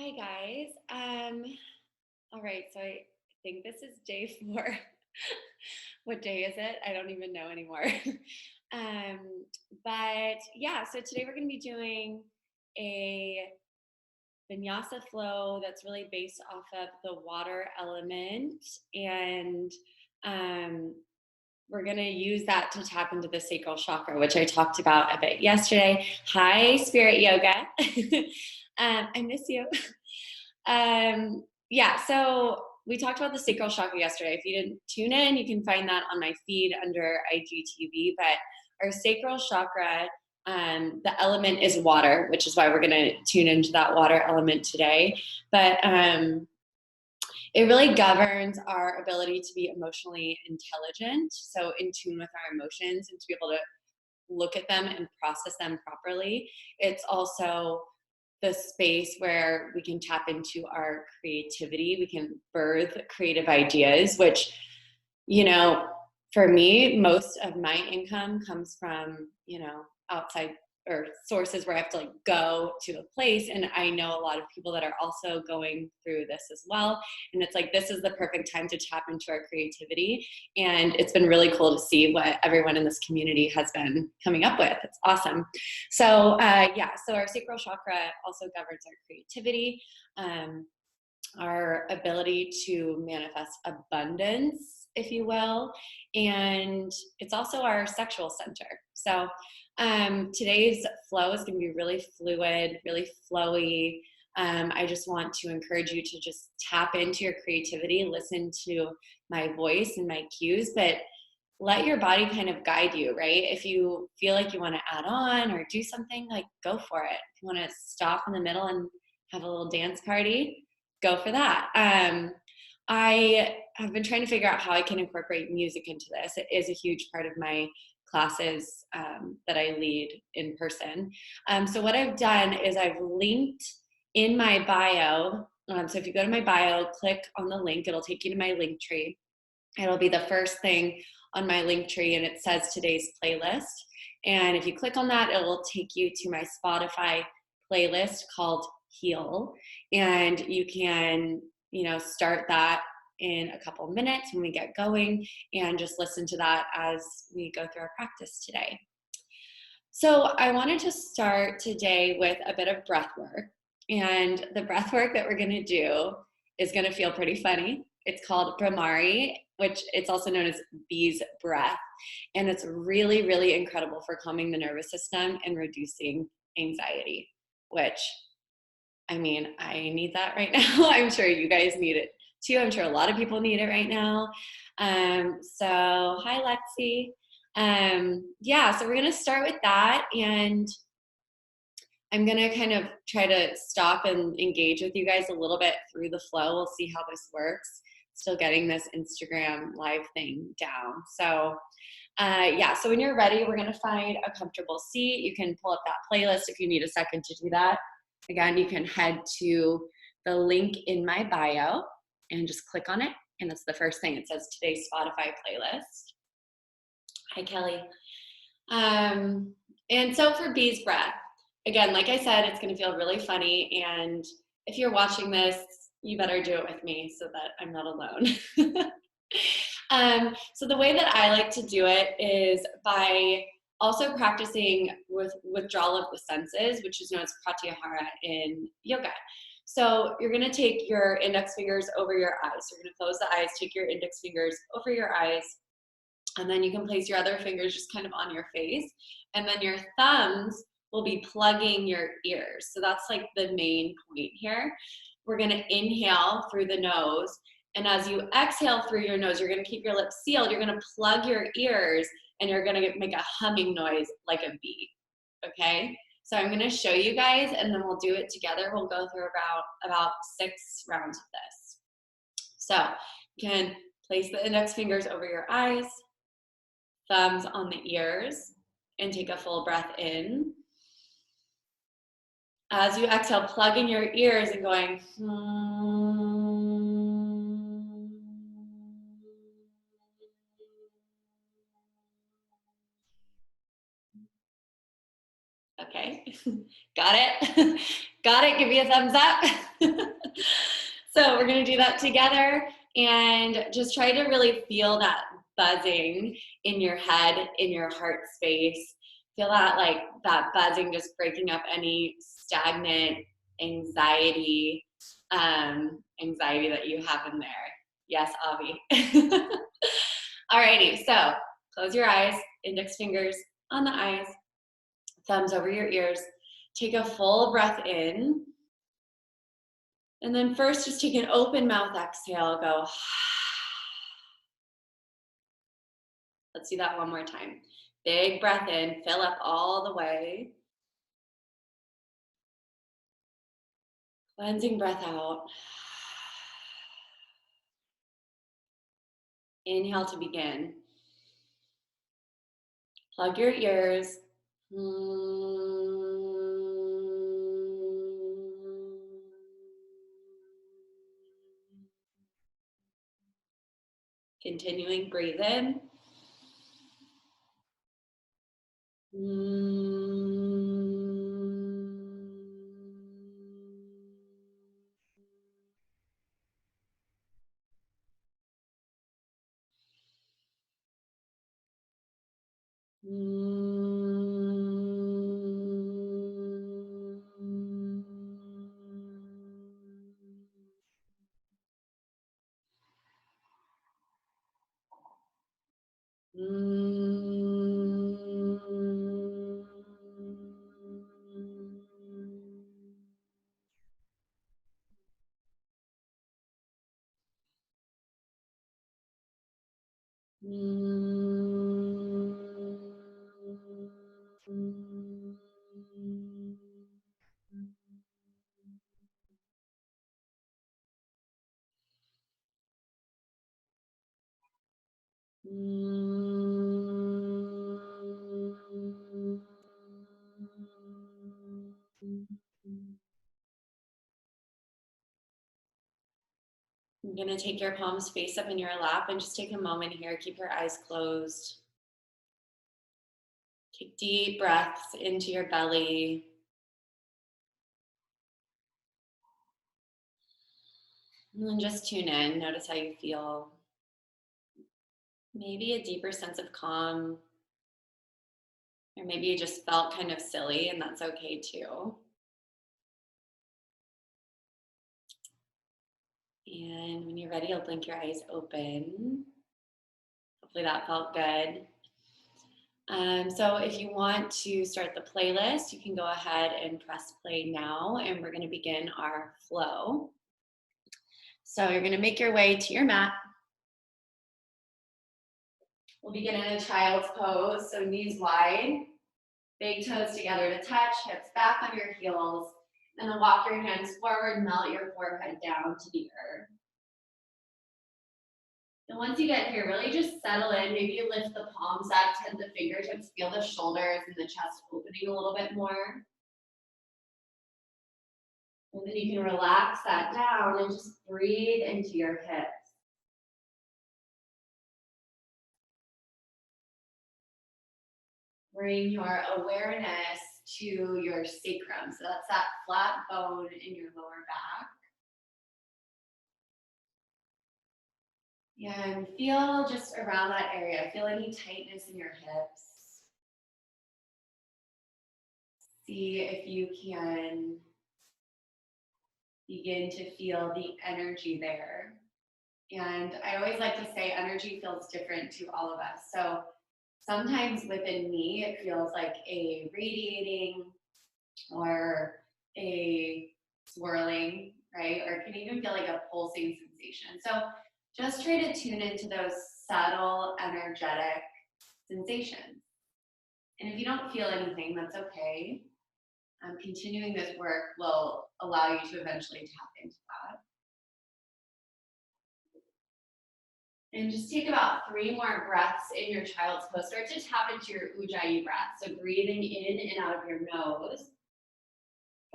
Hi guys. All right, so I think this is day 4. What day is it? I don't even know anymore. um, but yeah, so today we're going to be doing a vinyasa flow that's really based off of the water element, and um, we're going to use that to tap into the sacral chakra, which I talked about a bit yesterday. Hi, Spirit Yoga. I miss you. Yeah, so we talked about the sacral chakra yesterday. If you didn't tune in, you can find that on my feed under IGTV. But our sacral chakra, the element is water, which is why we're going to tune into that water element today. But it really governs our ability to be emotionally intelligent, so in tune with our emotions and to be able to look at them and process them properly. It's also the space where we can tap into our creativity. We can birth creative ideas, which, you know, for me, most of my income comes from, outside or sources where I have to like go to a place. And I know a lot of people that are also going through this as well. And it's like, this is the perfect time to tap into our creativity. And it's been really cool to see what everyone in this community has been coming up with. It's awesome. So so our sacral chakra also governs our creativity, our ability to manifest abundance, if you will, and it's also our sexual center. So today's flow is going to be really fluid, really flowy. I just want to encourage you to just tap into your creativity, listen to my voice and my cues, but let your body kind of guide you, right? If you feel like you want to add on or do something, like go for it. If you want to stop in the middle and have a little dance party, go for that. I have been trying to figure out how I can incorporate music into this. It is a huge part of my classes that I lead in person. So what I've done is I've linked in my bio. So if you go to my bio, click on the link, it'll take you to my link tree. It'll be the first thing on my link tree, and it says today's playlist. And if you click on that, it will take you to my Spotify playlist called Heal. And you can, start that in a couple minutes when we get going and just listen to that as we go through our practice today. So I wanted to start today with a bit of breath work. And the breath work that we're going to do is going to feel pretty funny. It's called Brahmari, which it's also known as bee's breath. And it's really, really incredible for calming the nervous system and reducing anxiety, which, I mean, I need that right now. I'm sure you guys need it too. I'm sure a lot of people need it right now. So hi, Lexi. So we're going to start with that. And I'm going to kind of try to stop and engage with you guys a little bit through the flow. We'll see how this works. Still getting this Instagram live thing down. So when you're ready, we're going to find a comfortable seat. You can pull up that playlist if you need a second to do that. Again, you can head to the link in my bio and just click on it. And that's the first thing. It says today's Spotify playlist. Hi, Kelly. And so for bee's breath, again, like I said, it's going to feel really funny. And if you're watching this, you better do it with me so that I'm not alone. So the way that I like to do it is by also practicing with withdrawal of the senses, which is known as pratyahara in yoga. So you're going to take your index fingers over your eyes. So you're going to close the eyes, take your index fingers over your eyes, and then you can place your other fingers just kind of on your face. And then your thumbs will be plugging your ears. So that's like the main point here. We're going to inhale through the nose. And as you exhale through your nose, you're going to keep your lips sealed. You're going to plug your ears and you're going to make a humming noise like a bee. Okay? So I'm going to show you guys and then we'll do it together. We'll go through about 6 rounds of this. So you can place the index fingers over your eyes, thumbs on the ears, and take a full breath in. As you exhale, plug in your ears and going, Okay. Got it? Got it? Give me a thumbs up. So we're going to do that together and just try to really feel that buzzing in your head, in your heart space. Feel that, like that buzzing, just breaking up any stagnant anxiety, anxiety that you have in there. Yes, Avi. Alrighty, so close your eyes, index fingers on the eyes, thumbs over your ears. Take a full breath in. And then first, just take an open mouth exhale, go. Let's do that one more time. Big breath in, fill up all the way. Cleansing breath out. Inhale to begin. Plug your ears. Continuing, breathe in. You're going to take your palms face up in your lap and just take a moment here. Keep your eyes closed. Take deep breaths into your belly. And then just tune in. Notice how you feel. Maybe a deeper sense of calm. Or maybe you just felt kind of silly, and that's okay too. And when you're ready, you'll blink your eyes open. Hopefully that felt good. So if you want to start the playlist, you can go ahead and press play now, and we're going to begin our flow. So you're going to make your way to your mat. We'll begin in a child's pose, so knees wide, big toes together to touch, hips back on your heels, and then walk your hands forward, melt your forehead down to the earth. And once you get here, really just settle in. Maybe you lift the palms up, tend the fingertips, feel the shoulders and the chest opening a little bit more. And then you can relax that down and just breathe into your hips. Bring your awareness to your sacrum. So that's that flat bone in your lower back. And feel just around that area. Feel any tightness in your hips. See if you can begin to feel the energy there. And I always like to say energy feels different to all of us. So sometimes within me, it feels like a radiating or a swirling, right? Or it can even feel like a pulsing sensation. So just try to tune into those subtle, energetic sensations. And if you don't feel anything, that's okay. Continuing this work will allow you to eventually tap into that. And just take about 3 more breaths in your child's pose. Start to tap into your Ujjayi breath. So breathing in and out of your nose.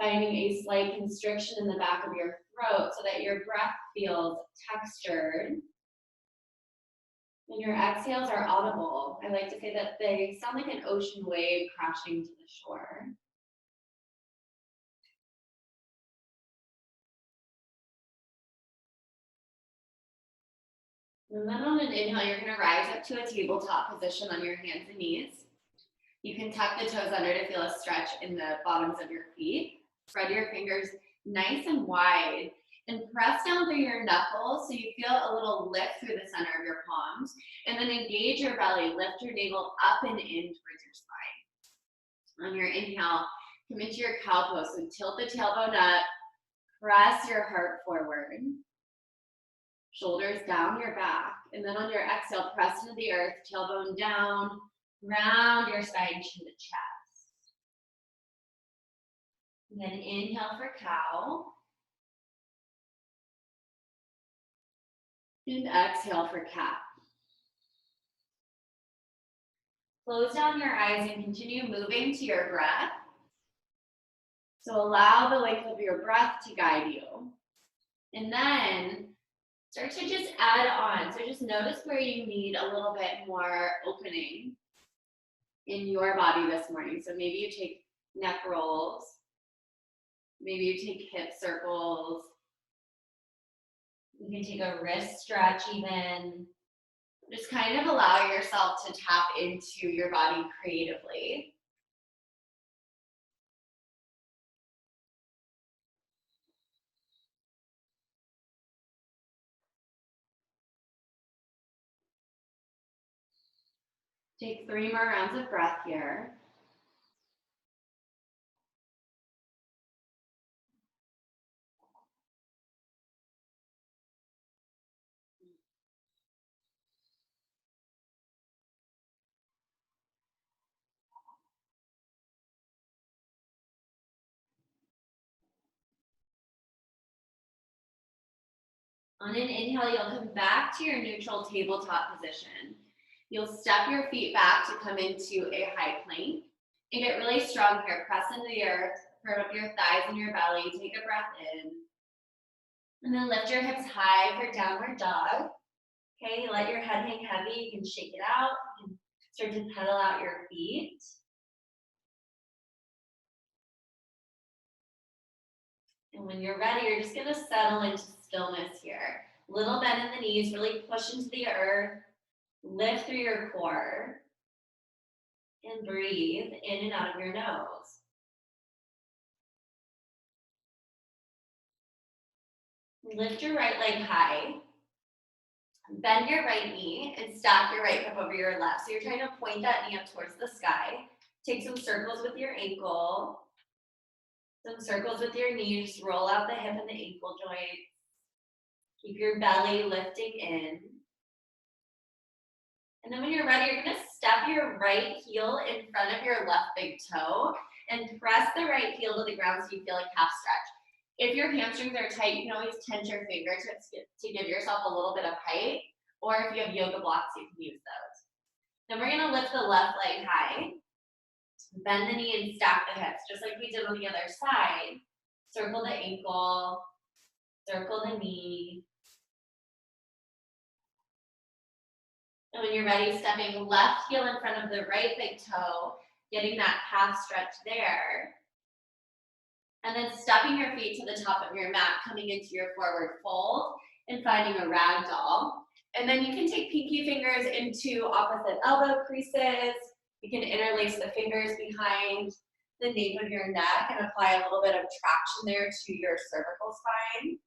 Finding a slight constriction in the back of your throat so that your breath feels textured. And your exhales are audible. I like to say that they sound like an ocean wave crashing to the shore. And then on an inhale, you're gonna rise up to a tabletop position on your hands and knees. You can tuck the toes under to feel a stretch in the bottoms of your feet. Spread your fingers nice and wide and press down through your knuckles so you feel a little lift through the center of your palms. And then engage your belly, lift your navel up and in towards your spine. On your inhale, come into your cow pose. So tilt the tailbone up, press your heart forward. Shoulders down your back. And then on your exhale, press into the earth, tailbone down, round your spine, chin to chest. And then inhale for cow. And exhale for cat. Close down your eyes and continue moving to your breath. So allow the length of your breath to guide you. And then start to just add on. So just notice where you need a little bit more opening in your body this morning. So maybe you take neck rolls. Maybe you take hip circles. You can take a wrist stretch even. Just kind of allow yourself to tap into your body creatively. Take 3 more rounds of breath here. On an inhale, you'll come back to your neutral tabletop position. You'll step your feet back to come into a high plank and get really strong here. Press into the earth, firm up your thighs and your belly. Take a breath in. And then lift your hips high for downward dog. Okay, let your head hang heavy. You can shake it out. You can start to pedal out your feet. And when you're ready, you're just gonna settle into stillness here. Little bend in the knees, really push into the earth. Lift through your core. And breathe in and out of your nose. Lift your right leg high. Bend your right knee and stack your right hip over your left. So you're trying to point that knee up towards the sky. Take some circles with your ankle. Some circles with your knee. Just roll out the hip and the ankle joint. Keep your belly lifting in. And then when you're ready, you're gonna step your right heel in front of your left big toe and press the right heel to the ground so you feel like half stretch. If your hamstrings are tight, you can always tense your fingertips to give yourself a little bit of height, or if you have yoga blocks, you can use those. Then we're gonna lift the left leg high, bend the knee and stack the hips, just like we did on the other side. Circle the ankle, circle the knee. And when you're ready, stepping left heel in front of the right big toe, getting that calf stretch there. And then stepping your feet to the top of your mat, coming into your forward fold and finding a ragdoll. And then you can take pinky fingers into opposite elbow creases. You can interlace the fingers behind the nape of your neck and apply a little bit of traction there to your cervical spine.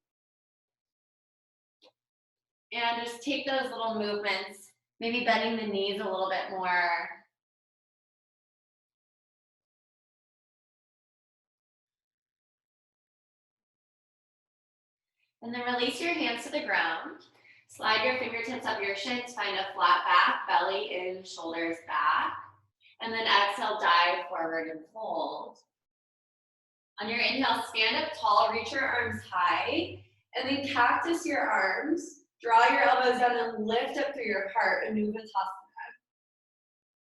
And just take those little movements, maybe bending the knees a little bit more. And then release your hands to the ground. Slide your fingertips up your shins, find a flat back, belly in, shoulders back. And then exhale, dive forward and fold. On your inhale, stand up tall, reach your arms high, and then cactus your arms. Draw your elbows down and lift up through your heart, Anubhatasana.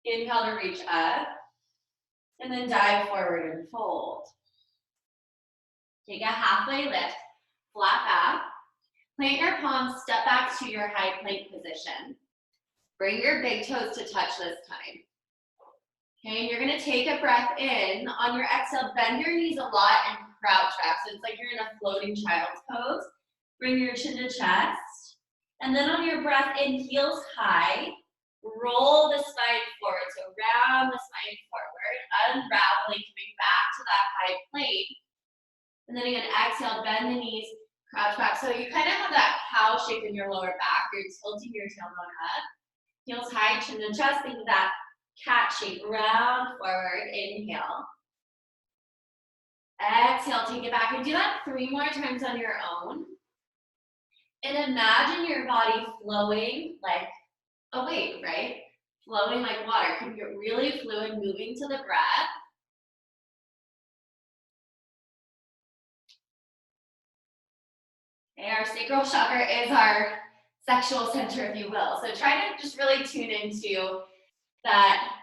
Inhale to reach up, and then dive forward and fold. Take a halfway lift, flat back. Plant your palms, step back to your high plank position. Bring your big toes to touch this time. Okay, and you're gonna take a breath in. On your exhale, bend your knees a lot and crouch back. So it's like you're in a floating child's pose. Bring your chin to chest. And then on your breath in, heels high, roll the spine forward. So round the spine forward, unraveling, coming back to that high plane. And then again, exhale, bend the knees, crouch back. So you kind of have that cow shape in your lower back. You're tilting your tailbone up. Heels high, chin to chest. Think of that cat shape, round forward, inhale. Exhale, take it back. And do that 3 more times on your own. And imagine your body flowing like a wave, right? Flowing like water. Keep it really fluid, moving to the breath. Okay, our sacral chakra is our sexual center, if you will. So try to just really tune into that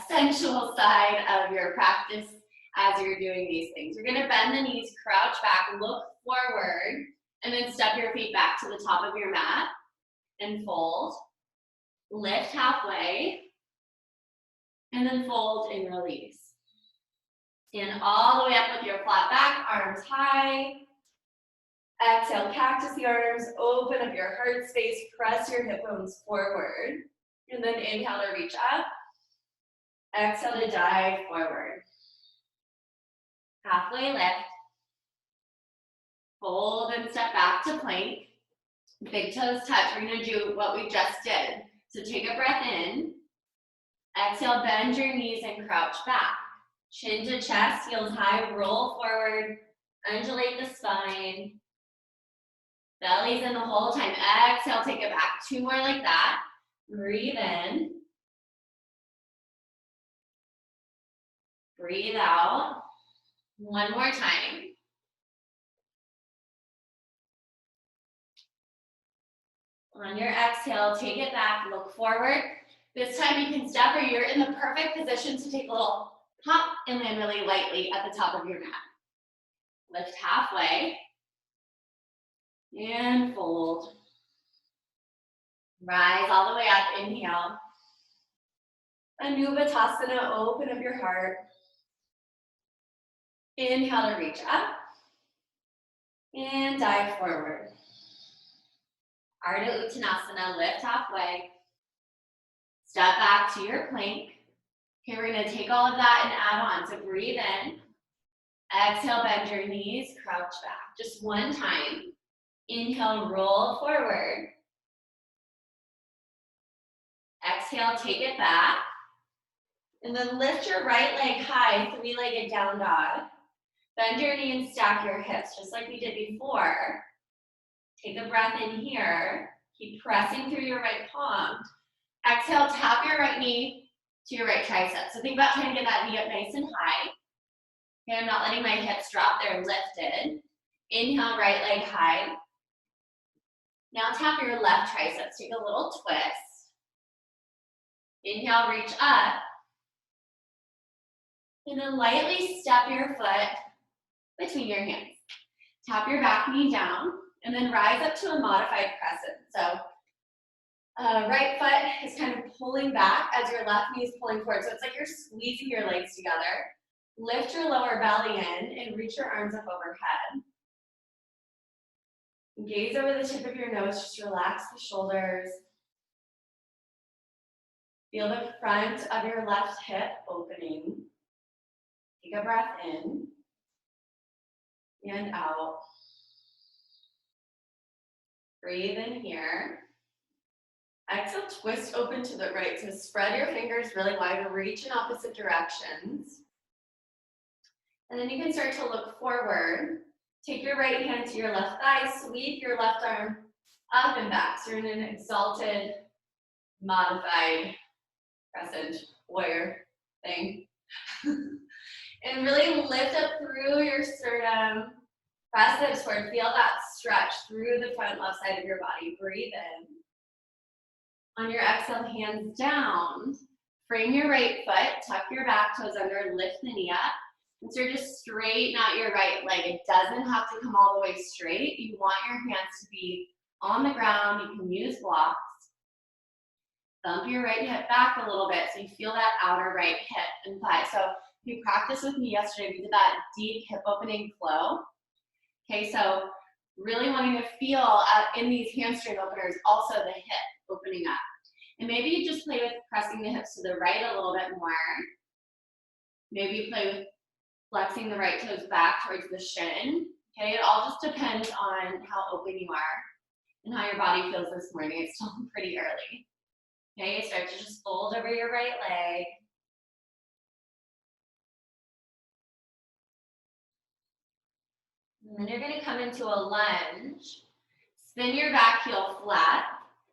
sensual side of your practice as you're doing these things. You're gonna bend the knees, crouch back, look forward, and then step your feet back to the top of your mat and fold. Lift halfway, and then fold and release. Stand all the way up with your flat back, arms high. Exhale, cactus the arms, open up your heart space, press your hip bones forward. And then inhale to reach up. Exhale to dive forward. Halfway lift. Fold and step back to plank. Big toes touch. We're gonna do what we just did. So take a breath in. Exhale, bend your knees and crouch back. Chin to chest, heels high, roll forward, undulate the spine. Belly's in the whole time. Exhale, take it back. 2 more like that. Breathe in. Breathe out. 1 more time. On your exhale, take it back, look forward. This time you can step or you're in the perfect position to take a little hop and land really lightly at the top of your mat. Lift halfway. And fold. Rise all the way up, inhale. Anuvatasana, open up your heart. Inhale to reach up. And dive forward. Ardha Uttanasana, lift halfway. Step back to your plank. Okay, we're gonna take all of that and add on. So breathe in. Exhale, bend your knees, crouch back. Just 1 time. Inhale, roll forward. Exhale, take it back. And then lift your right leg high, 3-legged down dog. Bend your knee and stack your hips, just like we did before. Take a breath in here. Keep pressing through your right palm. Exhale, tap your right knee to your right tricep. So think about trying to get that knee up nice and high. Okay, I'm not letting my hips drop, they're lifted. Inhale, right leg high. Now tap your left triceps, take a little twist. Inhale, reach up. And then lightly step your foot between your hands. Tap your back knee down, and then rise up to a modified crescent. So right foot is kind of pulling back as your left knee is pulling forward. So it's like you're squeezing your legs together. Lift your lower belly in and reach your arms up overhead. Gaze over the tip of your nose, just relax the shoulders. Feel the front of your left hip opening. Take a breath in and out. Breathe in here. Exhale, twist open to the right. So spread your fingers really wide, reach in opposite directions. And then you can start to look forward. Take your right hand to your left thigh, sweep your left arm up and back. So you're in an exalted, modified crescent warrior thing. And really lift up through your sternum. Press hips forward. Feel that stretch through the front left side of your body. Breathe in. On your exhale, hands down. Frame your right foot. Tuck your back toes under. Lift the knee up. And so just straighten out your right leg. It doesn't have to come all the way straight. You want your hands to be on the ground. You can use blocks. Bump your right hip back a little bit so you feel that outer right hip and thigh. So if you practiced with me yesterday, we did that deep hip opening flow. Okay, so Really wanting to feel in these hamstring openers also the hip opening up. And maybe you just play with pressing the hips to the right a little bit more. Maybe you play with flexing the right toes back towards the shin. Okay, it all just depends on how open you are and how your body feels this morning. It's still pretty early. Okay, start to just fold over your right leg. And then you're going to come into a lunge. Spin your back heel flat.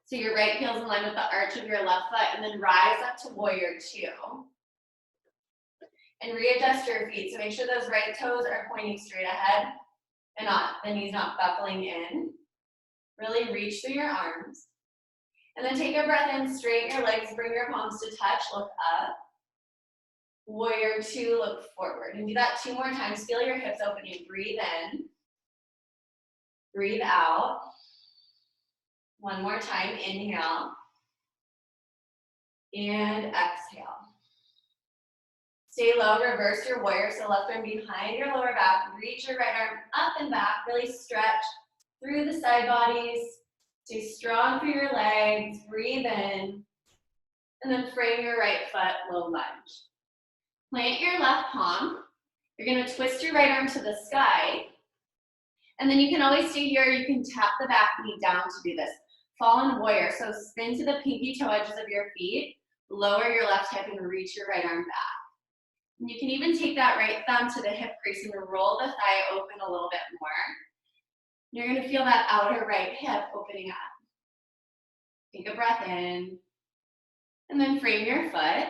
So your right heel is in line with the arch of your left foot, and then rise up to warrior two. And readjust your feet. So make sure those right toes are pointing straight ahead and not the knees not buckling in. Really reach through your arms. And then take a breath in, straighten your legs, bring your palms to touch, look up. Warrior two, look forward. And do that 2 more times. Feel your hips opening. Breathe in. Breathe out. 1 more time. Inhale. And exhale. Stay low. Reverse your warrior. So left arm behind your lower back. Reach your right arm up and back. Really stretch through the side bodies. Stay strong through your legs. Breathe in. And then frame your right foot, low lunge. Plant your left palm. You're going to twist your right arm to the sky. And then you can always stay here. You can tap the back knee down to do this. Fallen warrior. So spin to the pinky toe edges of your feet. Lower your left hip and reach your right arm back. And you can even take that right thumb to the hip crease and roll the thigh open a little bit more. You're going to feel that outer right hip opening up. Take a breath in. And then frame your foot.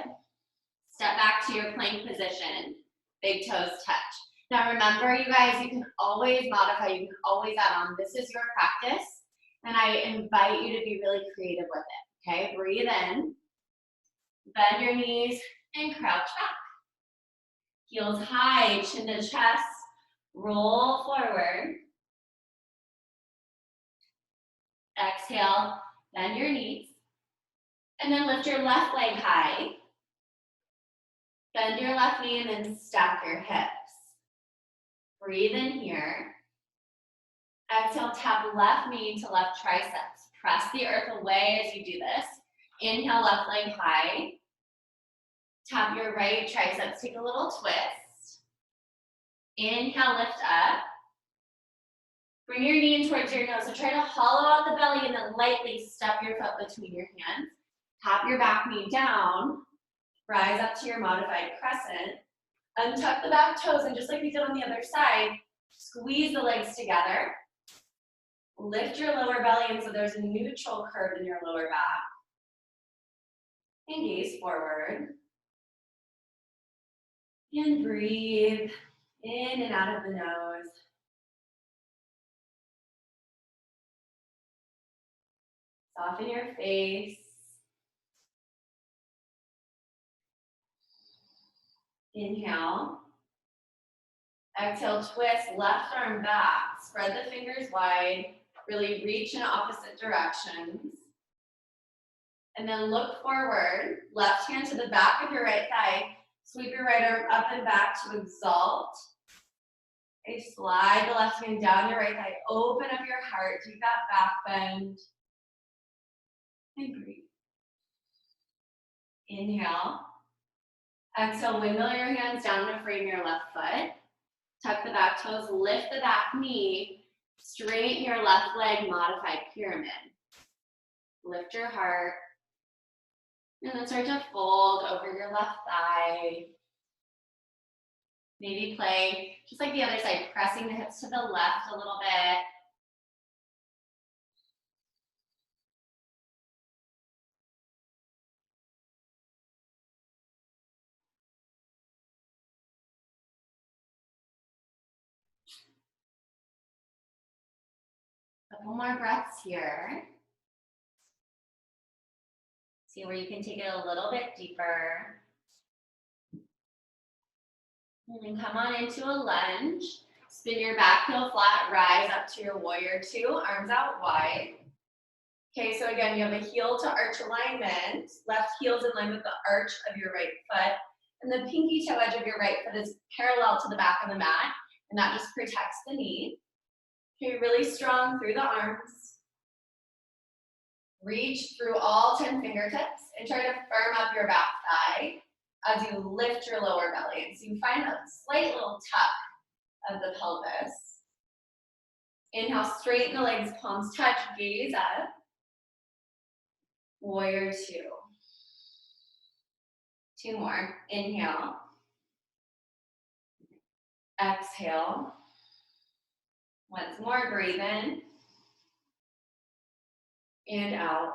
Step back to your plank position. Big toes touch. Now remember, you guys, you can always modify. You can always add on. This is your practice. And I invite you to be really creative with it. Okay, breathe in. Bend your knees and crouch back. Heels high, chin to chest. Roll forward. Exhale, bend your knees. And then lift your left leg high. Bend your left knee and then stack your hips. Breathe in here. Exhale, tap left knee to left triceps. Press the earth away as you do this. Inhale, left leg high. Tap your right triceps. Take a little twist. Inhale, lift up. Bring your knee in towards your nose. So try to hollow out the belly and then lightly step your foot between your hands. Tap your back knee down. Rise up to your modified crescent. Untuck the back toes, and just like we did on the other side, squeeze the legs together. Lift your lower belly in so there's a neutral curve in your lower back. And gaze forward. And breathe in and out of the nose. Soften your face. Inhale. Exhale, twist left arm back. Spread the fingers wide. Really reach in opposite directions. And then look forward. Left hand to the back of your right thigh. Sweep your right arm up and back to exalt. Okay, slide the left hand down your right thigh. Open up your heart. Do that back bend. And breathe. Inhale. Exhale, windmill your hands down to frame your left foot. Tuck the back toes, lift the back knee. Straighten your left leg, modified pyramid. Lift your heart. And then start to fold over your left thigh. Maybe play, just like the other side, pressing the hips to the left a little bit. Couple more breaths here. See where you can take it a little bit deeper. And then come on into a lunge. Spin your back heel flat, rise up to your warrior two, arms out wide. Okay, so again, you have a heel to arch alignment. Left heel is in line with the arch of your right foot. And the pinky toe edge of your right foot is parallel to the back of the mat. And that just protects the knee. Okay, really strong through the arms. Reach through all 10 fingertips and try to firm up your back thigh as you lift your lower belly. And so you find a slight little tuck of the pelvis. Inhale, straighten the legs, palms touch, gaze up. Warrior two. Two more. Inhale. Exhale. Once more, breathe in. And out.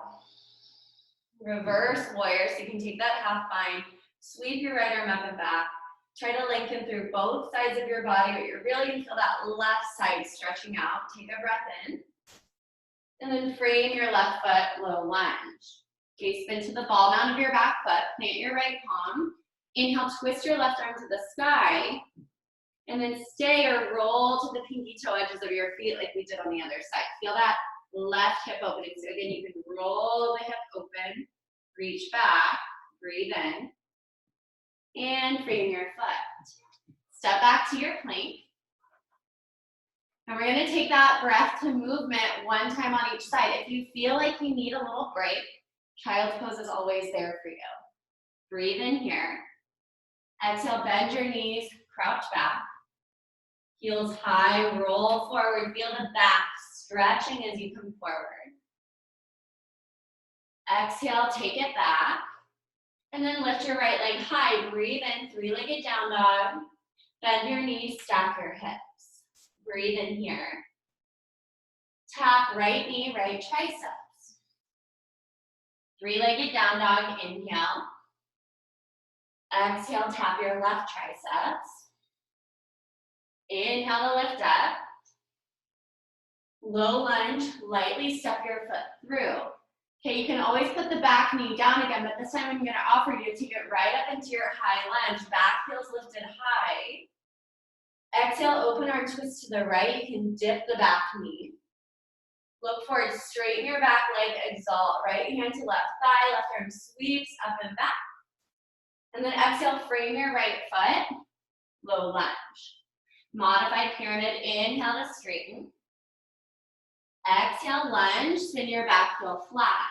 Reverse warrior, so you can take that half bind, sweep your right arm up and back. Try to lengthen through both sides of your body, but you're really going to feel that left side stretching out. Take a breath in. And then frame your left foot, low lunge. Okay, spin to the ball down of your back foot, plant your right palm. Inhale, twist your left arm to the sky. And then stay or roll to the pinky toe edges of your feet like we did on the other side. Feel that left hip opening. So again, you can roll the hip open, reach back, breathe in, and frame your foot. Step back to your plank. And we're going to take that breath to movement one time on each side. If you feel like you need a little break, child's pose is always there for you. Breathe in here. Exhale, bend your knees, crouch back. Heels high, roll forward. Feel the back stretching as you come forward. Exhale, take it back. And then lift your right leg high. Breathe in, three-legged down dog. Bend your knees, stack your hips. Breathe in here. Tap right knee, right triceps. Three-legged down dog, inhale. Exhale, tap your left triceps. Inhale to lift up. Low lunge, lightly step your foot through. Okay, you can always put the back knee down again, but this time I'm going to offer you to take it right up into your high lunge. Back heels lifted high. Exhale, open arm twist to the right. You can dip the back knee. Look forward, straighten your back leg, exalt. Right hand to left thigh, left arm sweeps up and back. And then exhale, frame your right foot, low lunge. Modified pyramid, inhale to straighten. Exhale, lunge, spin your back heel flat.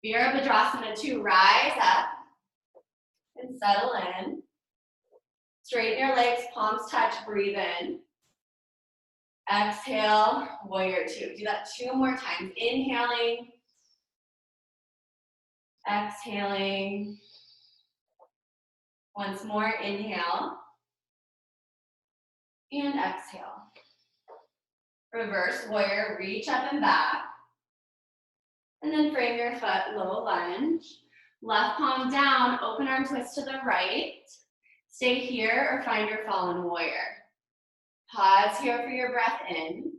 Virabhadrasana 2, rise up and settle in. Straighten your legs, palms touch, breathe in. Exhale, warrior 2. Do that 2 more times. Inhaling, exhaling. Once more, inhale and exhale. Reverse warrior, reach up and back. And then frame your foot, low lunge. Left palm down, open arm twist to the right. Stay here or find your fallen warrior. Pause here for your breath in.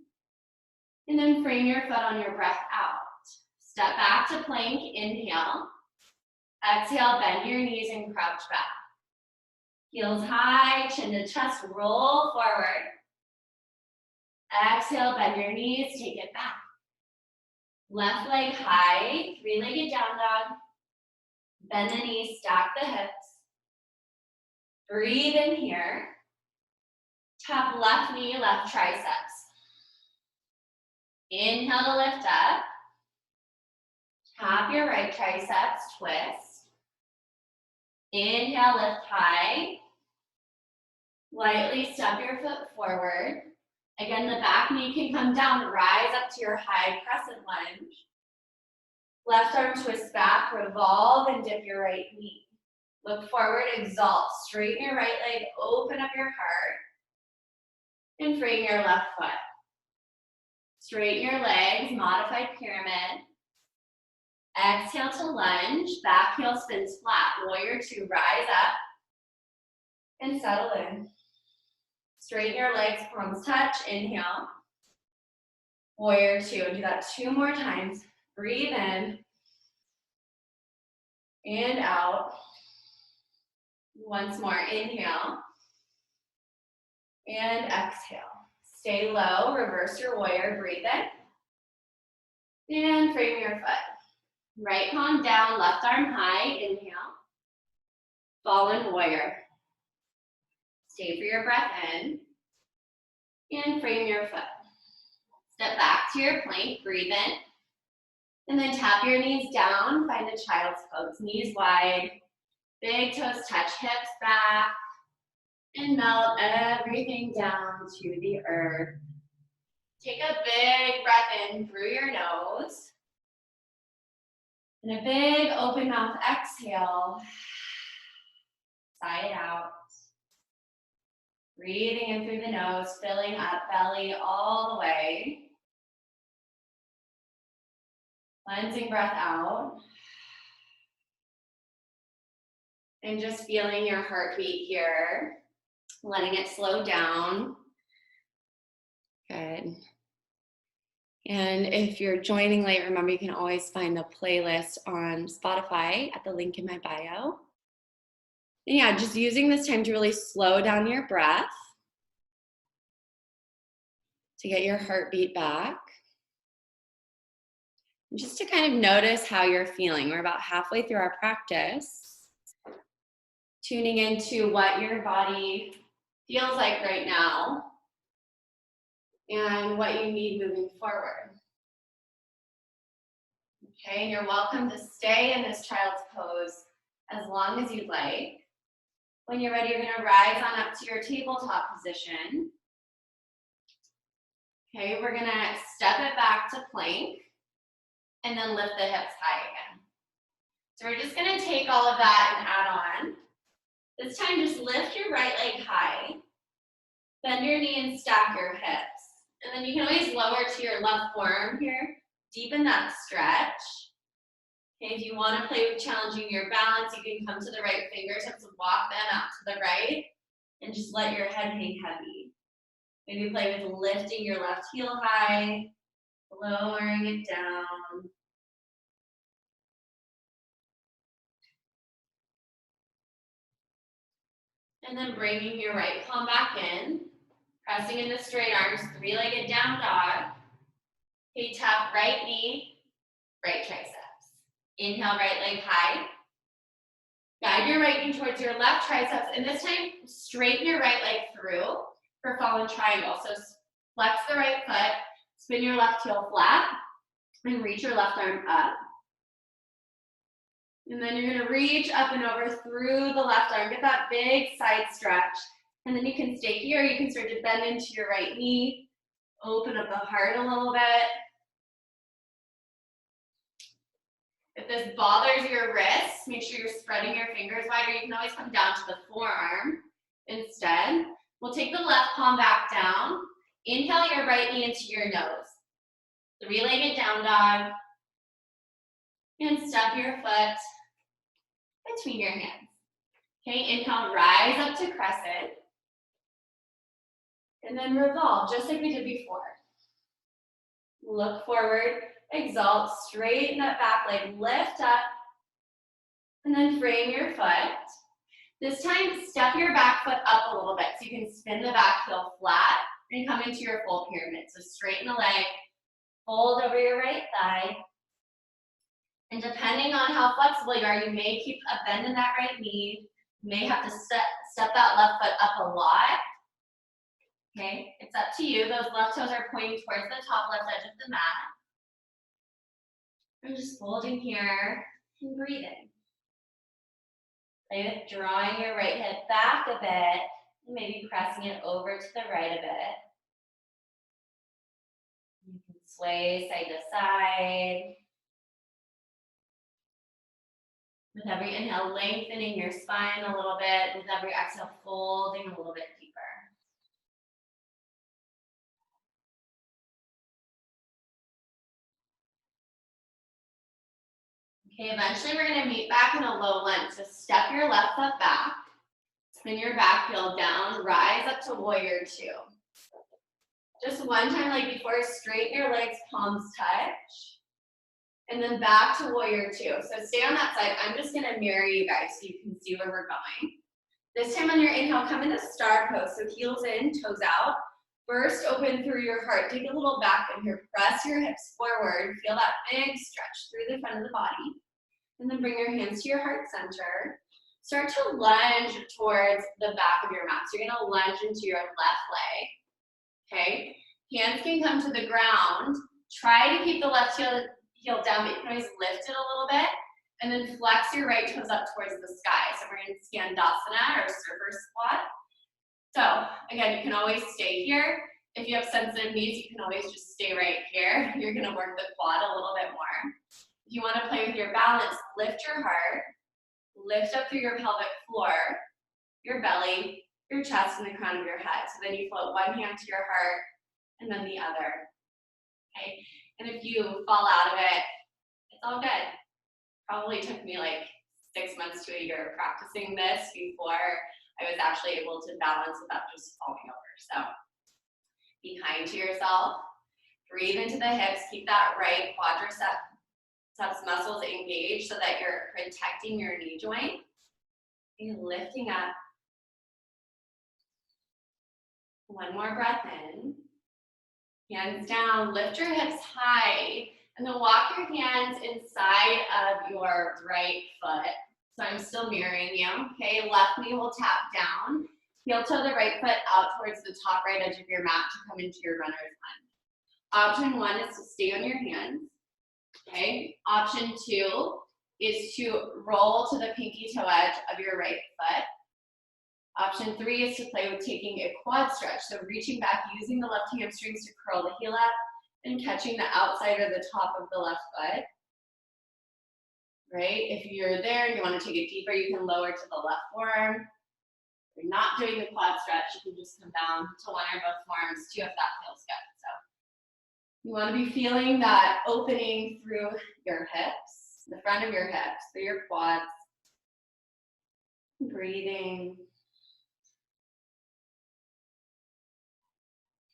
And then frame your foot on your breath out. Step back to plank, inhale. Exhale, bend your knees and crouch back. Heels high, chin to chest, roll forward. Exhale, bend your knees, take it back. Left leg high, three-legged down dog. Bend the knees, stack the hips. Breathe in here. Tap left knee, left triceps. Inhale to lift up. Tap your right triceps, twist. Inhale, lift high. Lightly step your foot forward. Again, the back knee can come down, rise up to your high crescent lunge. Left arm twist back, revolve and dip your right knee. Look forward, exalt, straighten your right leg, open up your heart, and frame your left foot. Straighten your legs, modified pyramid. Exhale to lunge, back heel spins flat. Warrior 2, rise up and settle in. Straighten your legs, palms touch, inhale. Warrior 2, do that 2 more times. Breathe in and out. Once more, inhale and exhale. Stay low, reverse your warrior, breathe in. And frame your foot. Right palm down, left arm high, inhale. Fallen warrior. Stay for your breath in. And frame your foot. Step back to your plank, breathe in. And then tap your knees down, find a child's pose. Knees wide, big toes touch, hips back. And melt everything down to the earth. Take a big breath in through your nose. And a big open mouth exhale. Sigh it out. Breathing in through the nose, filling up belly all the way. Cleansing breath out. And just feeling your heartbeat here. Letting it slow down. Good. And if you're joining late, remember you can always find the playlist on Spotify at the link in my bio. And yeah, just using this time to really slow down your breath to get your heartbeat back. And just to kind of notice how you're feeling. We're about halfway through our practice. Tuning into what your body feels like right now and what you need moving forward. Okay, and you're welcome to stay in this child's pose as long as you'd like. When you're ready, you're going to rise on up to your tabletop position. Okay, we're going to step it back to plank and then lift the hips high again. So we're just going to take all of that and add on. This time, just lift your right leg high, bend your knee and stack your hips. And then you can always lower to your left forearm here. Deepen that stretch. Okay, if you want to play with challenging your balance, you can come to the right fingertips and walk them out to the right and just let your head hang heavy. Maybe play with lifting your left heel high, lowering it down. And then bringing your right palm back in, pressing into straight arms, three-legged down dog. Okay, tap right knee, right triceps. Inhale, right leg high. Guide your right knee towards your left triceps, and this time, straighten your right leg through for fallen triangle. So flex the right foot, spin your left heel flat, and reach your left arm up. And then you're gonna reach up and over through the left arm. Get that big side stretch. And then you can stay here. You can start to bend into your right knee. Open up the heart a little bit. If this bothers your wrists, make sure you're spreading your fingers wider. You can always come down to the forearm instead. We'll take the left palm back down. Inhale your right knee into your nose. Three-legged down dog. And step your foot between your hands. Okay, inhale, rise up to crescent. And then revolve, just like we did before. Look forward, exalt, straighten that back leg, lift up, and then frame your foot. This time, step your back foot up a little bit so you can spin the back heel flat and come into your full pyramid. So straighten the leg, fold over your right thigh. And depending on how flexible you are, you may keep a bend in that right knee. You may have to step that left foot up a lot. Okay, it's up to you. Those left toes are pointing towards the top left edge of the mat. I'm just folding here and breathing. Play with drawing your right hip back a bit and maybe pressing it over to the right a bit. You can sway side to side. With every inhale, lengthening your spine a little bit. With every exhale, folding a little bit deeper. Okay, eventually we're going to meet back in a low lunge. So step your left foot back, spin your back heel down, rise up to warrior two. Just one time like before, straighten your legs, palms touch. And then back to warrior two. So stay on that side. I'm just gonna mirror you guys so you can see where we're going. This time on your inhale, come into star pose. So heels in, toes out. Burst open through your heart. Take a little back bend here. Press your hips forward. Feel that big stretch through the front of the body. And then bring your hands to your heart center. Start to lunge towards the back of your mat. So you're gonna lunge into your left leg. Okay? Hands can come to the ground. Try to keep the left heel down, but you can always lift it a little bit. And then flex your right toes up towards the sky. So we're in Skandasana or surfer squat. So again, you can always stay here. If you have sensitive knees, you can always just stay right here. You're gonna work the quad a little bit more. If you wanna play with your balance, lift your heart, lift up through your pelvic floor, your belly, your chest, and the crown of your head. So then you float one hand to your heart and then the other, okay? And if you fall out of it, it's all good. Probably took me like 6 months to a year of practicing this before I was actually able to balance without just falling over. So be kind to yourself. Breathe into the hips. Keep that right quadriceps muscles engaged so that you're protecting your knee joint. And lifting up. One more breath in. Hands down. Lift your hips high. And then walk your hands inside of your right foot. So I'm still mirroring you, okay? Left knee will tap down. Heel toe the right foot out towards the top right edge of your mat to come into your runner's lunge. Option one is to stay on your hands, okay? Option two is to roll to the pinky toe edge of your right foot. Option three is to play with taking a quad stretch. So reaching back, using the left hamstrings to curl the heel up, and catching the outside or the top of the left foot, right? If you're there and you want to take it deeper, you can lower to the left forearm. If you're not doing the quad stretch, you can just come down to one or both forearms too if that feels good. So you want to be feeling that opening through your hips, the front of your hips, through your quads. Breathing.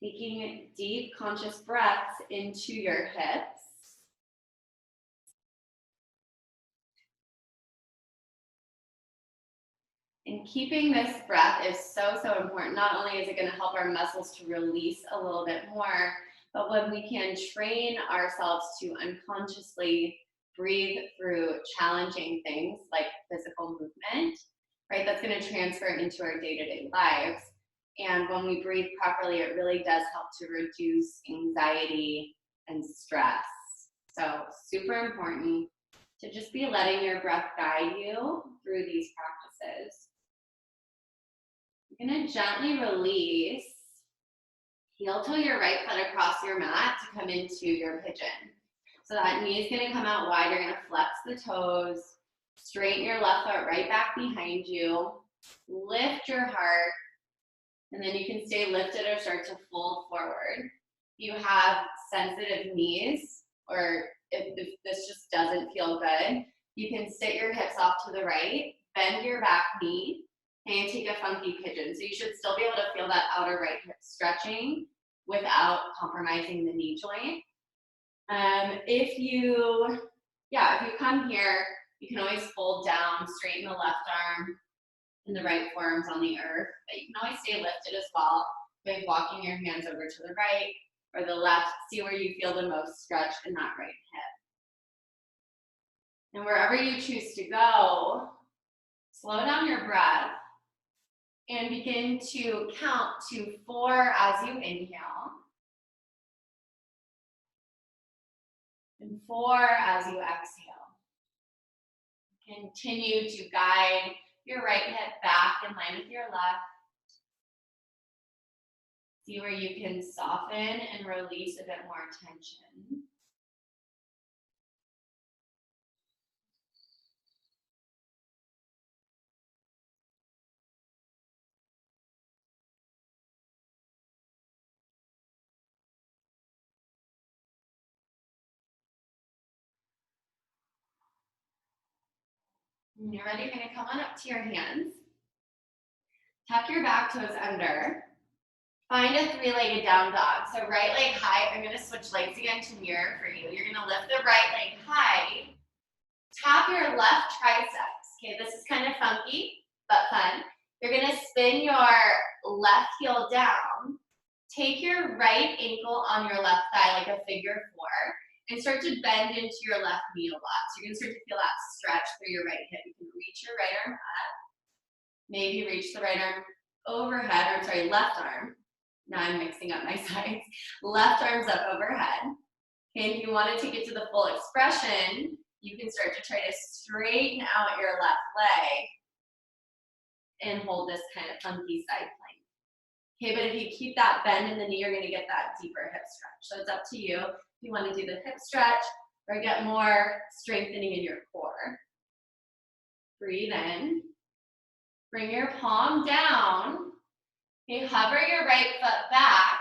Taking deep, conscious breaths into your hips. And keeping this breath is so, so important. Not only is it going to help our muscles to release a little bit more, but when we can train ourselves to unconsciously breathe through challenging things like physical movement, right, that's going to transfer into our day-to-day lives. And when we breathe properly, it really does help to reduce anxiety and stress. So super important to just be letting your breath guide you through these practices. You're going to gently release. Heel toe your right foot across your mat to come into your pigeon. So that knee is going to come out wide. You're going to flex the toes. Straighten your left foot right back behind you. Lift your heart. And then you can stay lifted or start to fold forward. If you have sensitive knees, or if this just doesn't feel good, you can sit your hips off to the right, bend your back knee, and take a funky pigeon. So you should still be able to feel that outer right hip stretching without compromising the knee joint. If you come here, you can always fold down, straighten the left arm, and the right forearm's on the earth, but you can always stay lifted as well by walking your hands over to the right or the left. See where you feel the most stretch in that right hip. And wherever you choose to go, slow down your breath and begin to count to 4 as you inhale and 4 as you exhale. Continue to guide your right hip back in line with your left. See where you can soften and release a bit more tension. When you're ready, you're going to come on up to your hands. Tuck your back toes under. Find a 3-legged down dog. So right leg high. I'm going to switch legs again to mirror for you. You're going to lift the right leg high. Tap your left triceps. Okay, this is kind of funky, but fun. You're going to spin your left heel down. Take your right ankle on your left thigh like a figure 4 and start to bend into your left knee a lot. So you're going to start to feel that stretch through your right hip. You can reach your right arm up. Maybe reach the right arm overhead, left arm Now I'm mixing up my sides. Left arm's up overhead. And if you want to take it to the full expression, you can start to try to straighten out your left leg and hold this kind of funky side plank. Okay, but if you keep that bend in the knee, you're going to get that deeper hip stretch. So it's up to you if you want to do the hip stretch or get more strengthening in your core. Breathe in. Bring your palm down. Okay, hover your right foot back.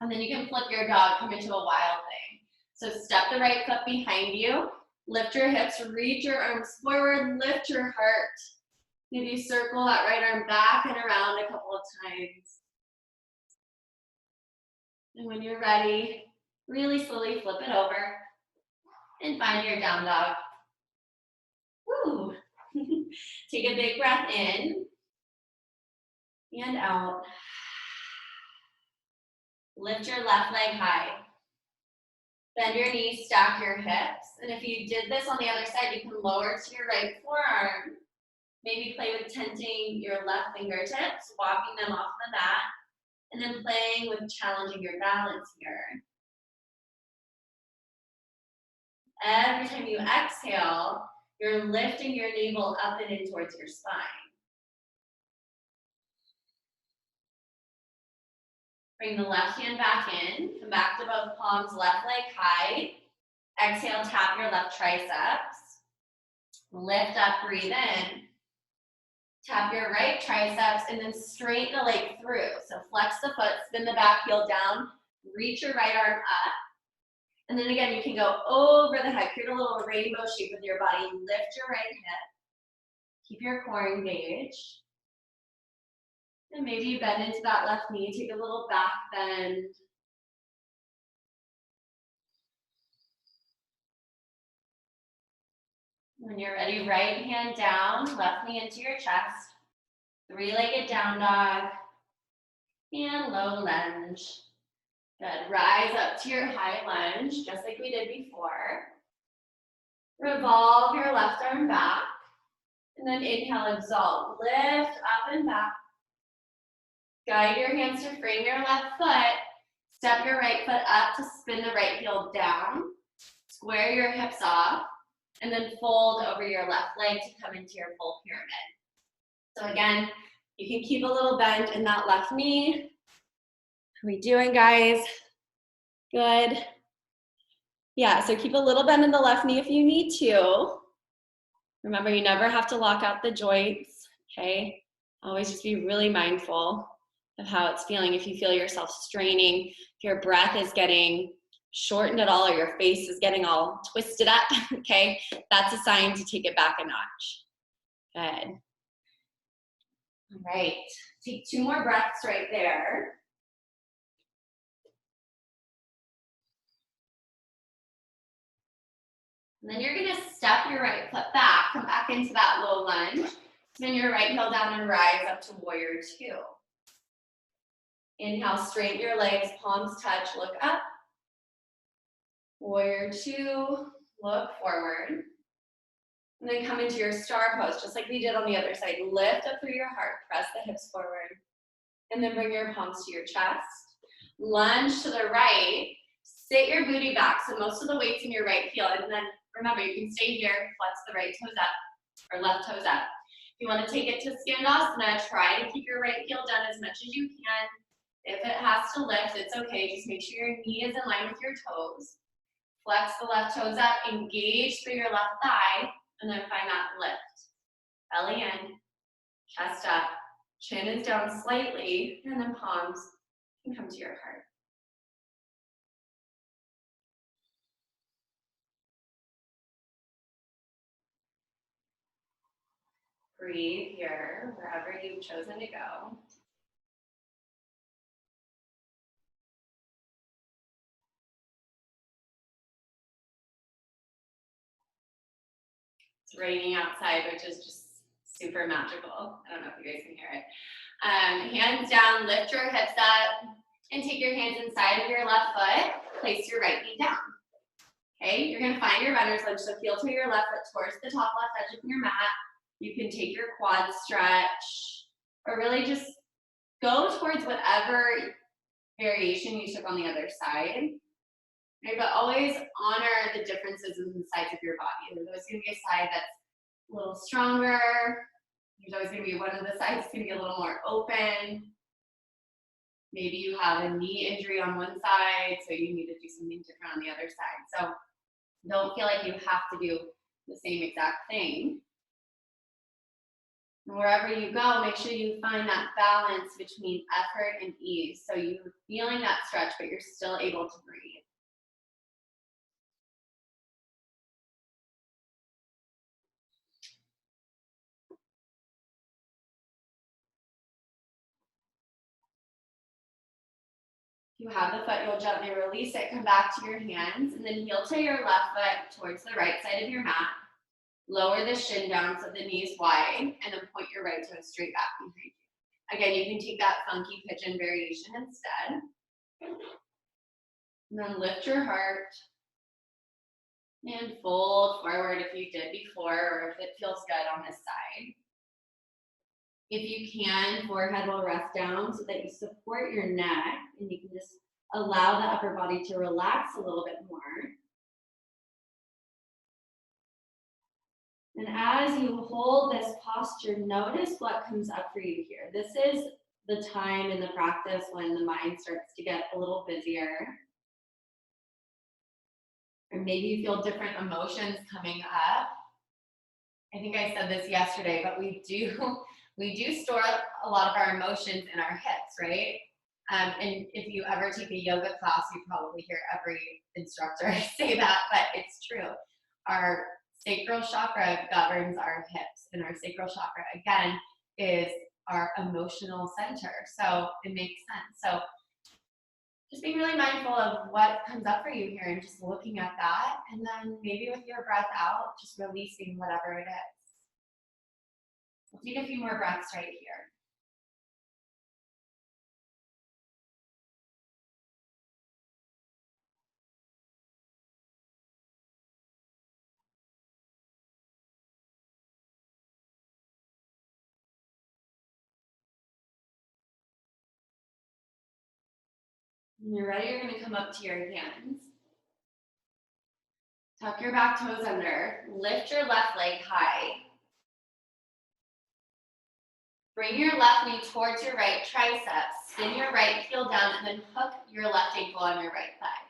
And then you can flip your dog, come into a wild thing. So step the right foot behind you. Lift your hips, reach your arms forward, lift your heart. Maybe circle that right arm back and around a couple of times. And when you're ready, really slowly flip it over and find your down dog. Woo! Take a big breath in and out. Lift your left leg high. Bend your knees, stack your hips. And if you did this on the other side, you can lower to your right forearm. Maybe play with tenting your left fingertips, walking them off the mat, and then playing with challenging your balance here. Every time you exhale, you're lifting your navel up and in towards your spine. Bring the left hand back in, come back to both palms, left leg high. Exhale, tap your left triceps. Lift up, breathe in. Tap your right triceps and then straighten the leg through. So flex the foot, spin the back heel down, reach your right arm up. And then again, you can go over the head, create a little rainbow shape with your body. Lift your right hip. Keep your core engaged. And maybe you bend into that left knee, take a little back bend. When you're ready, right hand down, left knee into your chest. Three-legged down dog. And low lunge. Good. Rise up to your high lunge, just like we did before. Revolve your left arm back. And then inhale, exalt. Lift up and back. Guide your hands to frame your left foot. Step your right foot up to spin the right heel down. Square your hips off. And then fold over your left leg to come into your full pyramid. So again, you can keep a little bend in that left knee. How are we doing, guys? Good. Yeah, so keep a little bend in the left knee if you need to. Remember, you never have to lock out the joints, okay? Always just be really mindful of how it's feeling. If you feel yourself straining, if your breath is getting shortened at all or your face is getting all twisted up, okay? That's a sign to take it back a notch. Good. All right, take 2 more breaths right there. And then you're gonna step your right foot back, come back into that low lunge, spin your right heel down and rise up to warrior 2. Inhale, straighten your legs, palms touch, look up. Warrior 2, look forward. And then come into your star pose, just like we did on the other side. Lift up through your heart, press the hips forward. And then bring your palms to your chest. Lunge to the right, sit your booty back, so most of the weight's in your right heel. And then remember, you can stay here, flex the right toes up, or left toes up. If you want to take it to Skandasana, try to keep your right heel down as much as you can. If it has to lift, it's okay. Just make sure your knee is in line with your toes. Flex the left toes up, engage through your left thigh, and then find that lift. Belly in, chest up, chin is down slightly, and then palms can come to your heart. Breathe here, wherever you've chosen to go. It's raining outside, which is just super magical. I don't know if you guys can hear it. Hands down, lift your hips up, and take your hands inside of your left foot. Place your right knee down. Okay, you're gonna find your runner's lunge, so heel to your left foot towards the top left edge of your mat. You can take your quad stretch, or really just go towards whatever variation you took on the other side, right? But always honor the differences in the sides of your body. There's always going to be a side that's a little stronger. There's always going to be one of the sides that's going to be a little more open. Maybe you have a knee injury on one side, so you need to do something different on the other side. So don't feel like you have to do the same exact thing. And wherever you go, make sure you find that balance between effort and ease. So you're feeling that stretch, but you're still able to breathe. If you have the foot, you'll gently release it, come back to your hands, and then heel to your left foot towards the right side of your mat. Lower the shin down so the knee's wide, and then point your right toe straight back behind you. Again, you can take that funky pigeon variation instead. And then lift your heart and fold forward if you did before, or if it feels good on this side. If you can, forehead will rest down so that you support your neck, and you can just allow the upper body to relax a little bit more. And as you hold this posture, notice what comes up for you here. This is the time in the practice when the mind starts to get a little busier. Or maybe you feel different emotions coming up. I think I said this yesterday, but we do store a lot of our emotions in our hips, right? And if you ever take a yoga class, you probably hear every instructor say that, but it's true. Our sacral chakra governs our hips, and our sacral chakra, again, is our emotional center. So it makes sense. So just being really mindful of what comes up for you here and just looking at that. And then maybe with your breath out, just releasing whatever it is. We'll take a few more breaths right here. When you're ready, you're going to come up to your hands. Tuck your back toes under. Lift your left leg high. Bring your left knee towards your right tricep. Spin your right heel down and then hook your left ankle on your right thigh.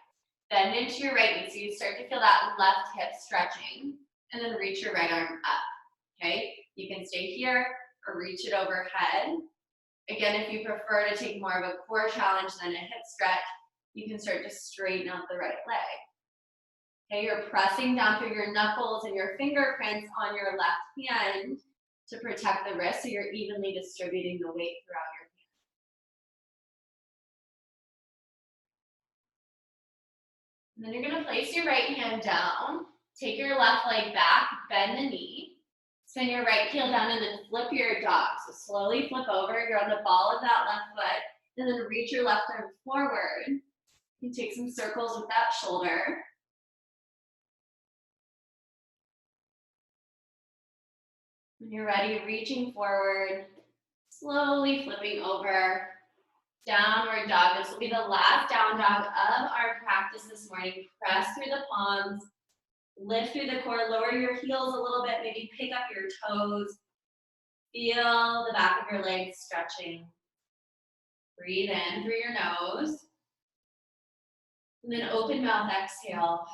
Bend into your right knee so you start to feel that left hip stretching. And then reach your right arm up. Okay? You can stay here or reach it overhead. Again, if you prefer to take more of a core challenge than a hip stretch, you can start to straighten out the right leg. Okay, you're pressing down through your knuckles and your fingerprints on your left hand to protect the wrist, so you're evenly distributing the weight throughout your hand. And then you're going to place your right hand down, take your left leg back, bend the knee, spin your right heel down, and then flip your dog. So slowly flip over, you're on the ball of that left foot, and then reach your left arm forward. You can take some circles with that shoulder. When you're ready, reaching forward, slowly flipping over, downward dog. This will be the last down dog of our practice this morning. Press through the palms, lift through the core, lower your heels a little bit, maybe pick up your toes. Feel the back of your legs stretching. Breathe in through your nose. And then open mouth, exhale.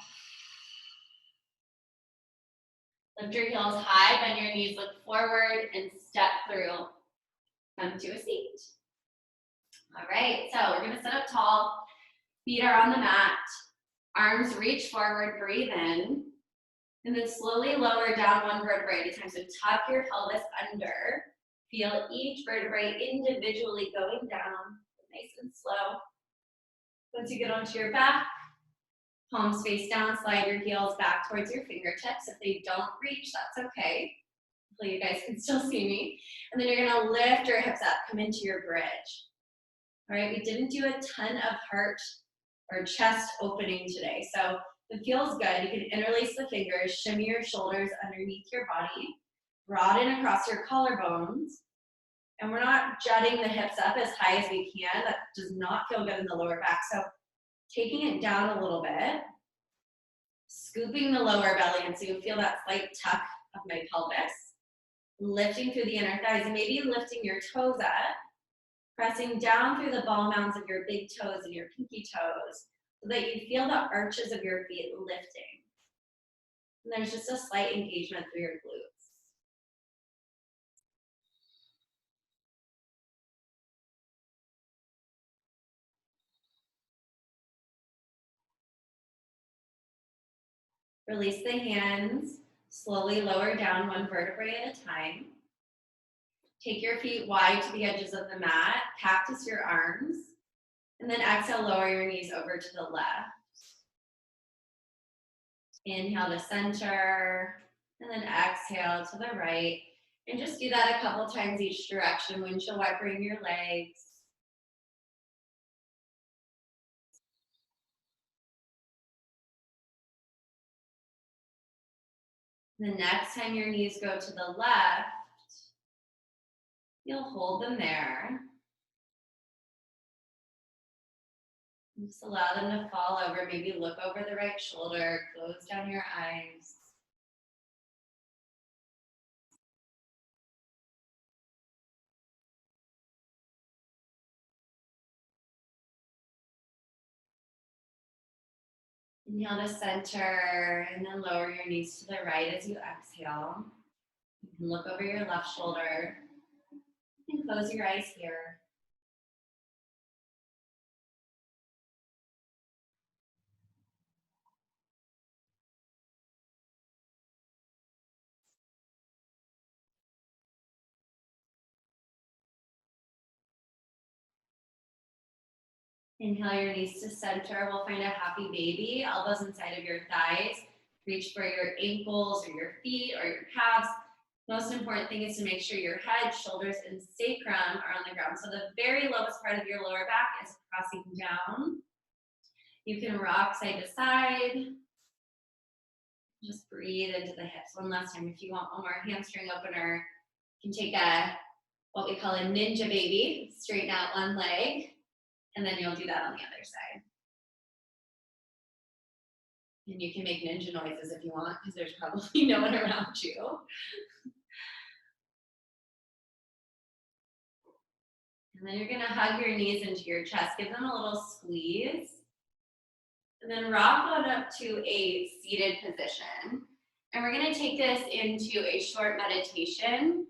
Lift your heels high, bend your knees, look forward, and step through. Come to a seat. All right, so we're gonna sit up tall. Feet are on the mat. Arms reach forward, breathe in. And then slowly lower down one vertebrae at a time. So tuck your pelvis under. Feel each vertebrae individually going down, nice and slow. Once you get onto your back, palms face down, slide your heels back towards your fingertips. If they don't reach, that's okay. Hopefully you guys can still see me. And then you're gonna lift your hips up, come into your bridge. All right, we didn't do a ton of heart or chest opening today, so it feels good. You can interlace the fingers, shimmy your shoulders underneath your body, broaden across your collarbones, And we're not jutting the hips up as high as we can. That does not feel good in the lower back. So taking it down a little bit, scooping the lower belly in so you feel that slight tuck of my pelvis, lifting through the inner thighs, and maybe lifting your toes up, pressing down through the ball mounds of your big toes and your pinky toes so that you feel the arches of your feet lifting. And there's just a slight engagement through your glutes. Release the hands, slowly lower down one vertebrae at a time. Take your feet wide to the edges of the mat, cactus your arms, and then exhale, lower your knees over to the left. Inhale to center, and then exhale to the right. And just do that a couple times each direction, windshield wipering your legs. The next time your knees go to the left, you'll hold them there. Just allow them to fall over. Maybe look over the right shoulder, close down your eyes. Inhale to center, and then lower your knees to the right as you exhale. You can look over your left shoulder and close your eyes here. Inhale your knees to center. We'll find a happy baby, elbows inside of your thighs. Reach for your ankles or your feet or your calves. Most important thing is to make sure your head, shoulders, and sacrum are on the ground. So the very lowest part of your lower back is crossing down. You can rock side to side. Just breathe into the hips. One last time. If you want one more hamstring opener, you can take what we call a ninja baby. Straighten out one leg, and then you'll do that on the other side. And you can make ninja noises if you want, because there's probably no one around you. And then you're gonna hug your knees into your chest. Give them a little squeeze. And then rock on up to a seated position. And we're gonna take this into a short meditation.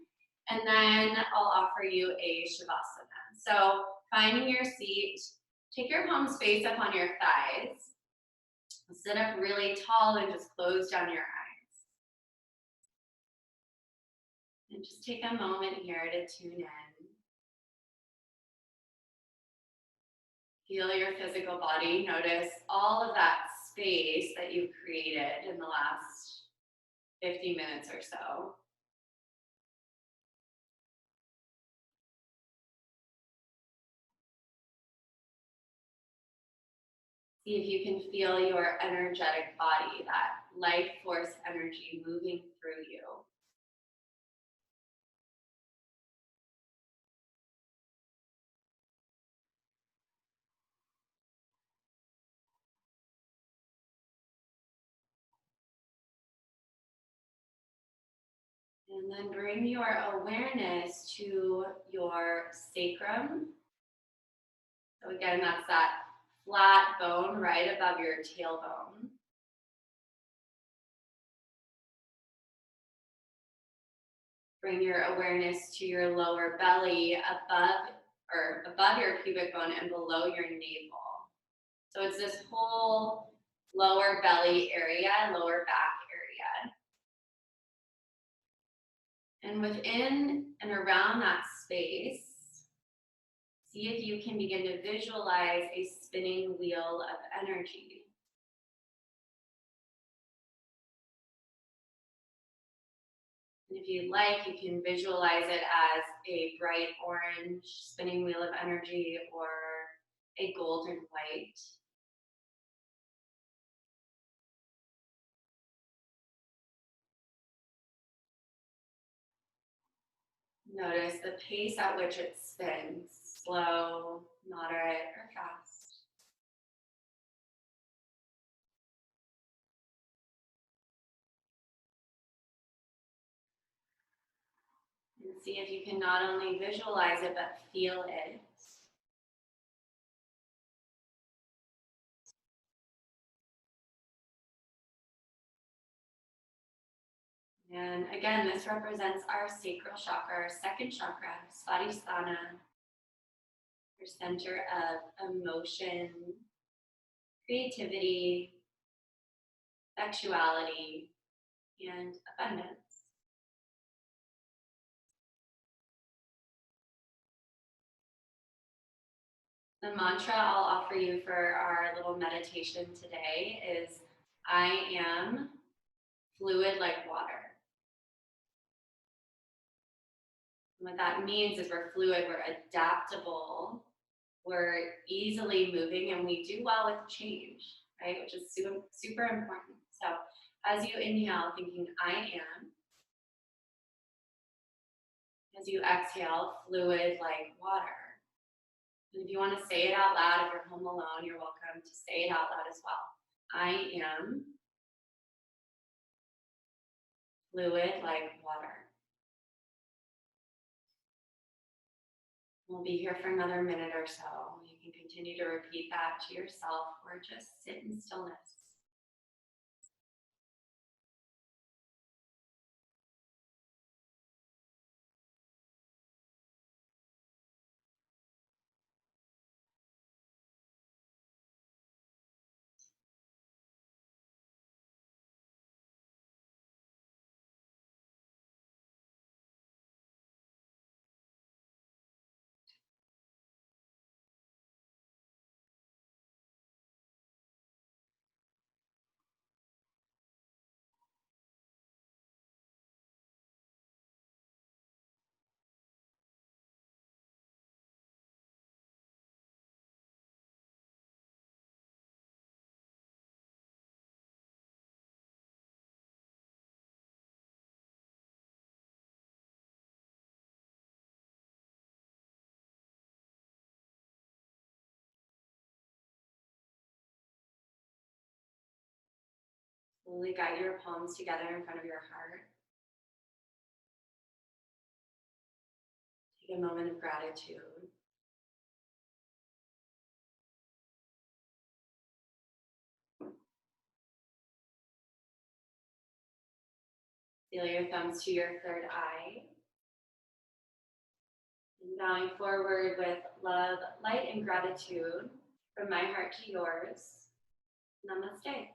And then I'll offer you a shavasana. So finding your seat, take your palms face up on your thighs. Sit up really tall and just close down your eyes. And just take a moment here to tune in. Feel your physical body. Notice all of that space that you've created in the last 50 minutes or so. See if you can feel your energetic body, that life force energy moving through you. And then bring your awareness to your sacrum. So again, that's that flat bone right above your tailbone. Bring your awareness to your lower belly above your pubic bone and below your navel. So it's this whole lower belly area, lower back area. And within and around that space, see if you can begin to visualize a spinning wheel of energy. And if you'd like, you can visualize it as a bright orange spinning wheel of energy or a golden white. Notice the pace at which it spins, slow, moderate, or fast. And see if you can not only visualize it, but feel it. And again, this represents our sacral chakra, our second chakra, Svadhisthana, your center of emotion, creativity, sexuality, and abundance. The mantra I'll offer you for our little meditation today is, I am fluid like water. And what that means is we're fluid, we're adaptable, we're easily moving, and we do well with change, right? Which is super, super important. So as you inhale, thinking I am, as you exhale, fluid like water. And if you want to say it out loud, if you're home alone, you're welcome to say it out loud as well. I am fluid like water. We'll be here for another minute or so. You can continue to repeat that to yourself or just sit in stillness. Slowly guide your palms together in front of your heart. Take a moment of gratitude. Feel your thumbs to your third eye. And bowing forward with love, light, and gratitude from my heart to yours. Namaste.